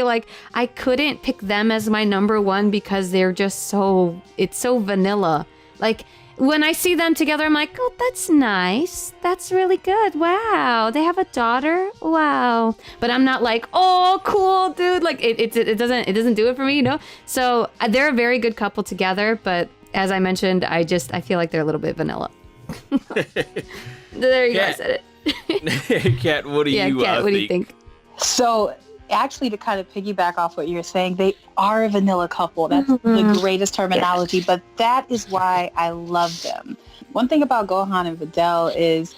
like I couldn't pick them as my number one because they're just it's so vanilla. Like when I see them together, I'm like, oh, that's nice. That's really good. Wow. They have a daughter. Wow. But I'm not like, oh, cool, dude. Like it doesn't do it for me, you know? So they're a very good couple together. But as I mentioned, I feel like they're a little bit vanilla. There you go. I said it. Kat, what do you Kat, what do you think? So actually, to kind of piggyback off what you're saying, they are a vanilla couple. That's the greatest terminology, but that is why I love them. One thing about Gohan and Videl is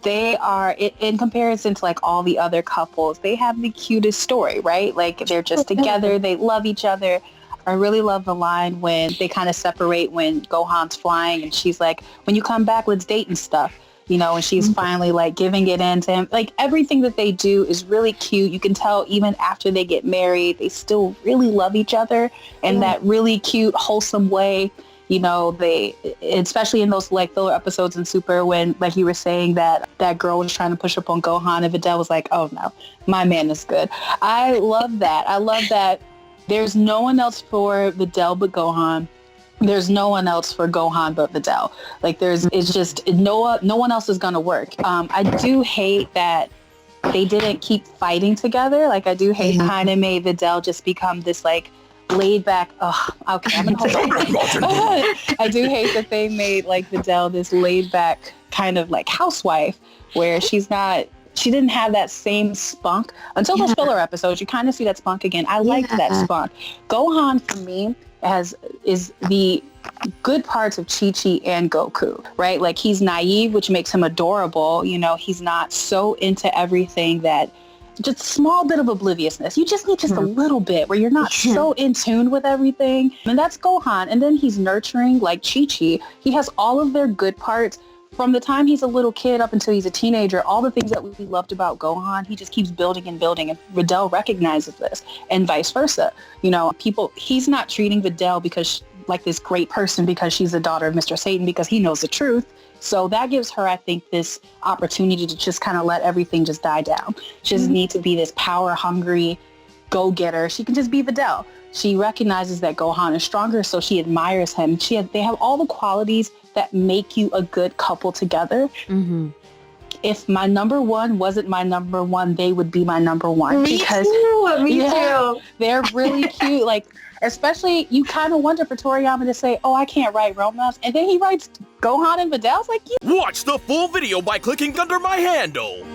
they are, in comparison to like all the other couples, they have the cutest story, right? Like they're just together, they love each other. I really love the line when they kind of separate when Gohan's flying and she's like, when you come back, let's date and stuff. You know, and she's finally like giving it in to him. Like everything that they do is really cute. You can tell even after they get married, they still really love each other in that really cute, wholesome way. You know, they, especially in those like filler episodes in Super when, like you were saying, that girl was trying to push up on Gohan and Videl was like, oh no, my man is good. I love that. I love that there's no one else for Videl but Gohan. There's no one else for Gohan but Videl. Like it's just no one else is gonna work. I do hate that they didn't keep fighting together. Like I do hate kind of made Videl just become this like laid back. Oh, okay, I'm gonna hold on. I do hate that they made like Videl this laid back kind of like housewife where she didn't have that same spunk until those filler episodes. You kind of see that spunk again. I liked that spunk. Gohan for me is the good parts of Chi-Chi and Goku, right? Like he's naive, which makes him adorable. You know, he's not so into everything that just a small bit of obliviousness. You just need just a little bit where you're not so in tune with everything. And that's Gohan. And then he's nurturing like Chi-Chi. He has all of their good parts. From the time he's a little kid up until he's a teenager, all the things that we loved about Gohan, he just keeps building and building. And Videl recognizes this and vice versa. You know, he's not treating Videl because like this great person because she's the daughter of Mr. Satan because he knows the truth. So that gives her, I think, this opportunity to just kind of let everything just die down. She doesn't need to be this power-hungry go-getter. She can just be Videl. She recognizes that Gohan is stronger, so she admires him. They have all the qualities that make you a good couple together. If my number one wasn't my number one, they would be my number one. Me too. They're really cute. Like, especially, you kind of wonder for Toriyama to say, oh, I can't write romance. And then he writes Gohan and Videl. It's like, Watch the full video by clicking under my handle.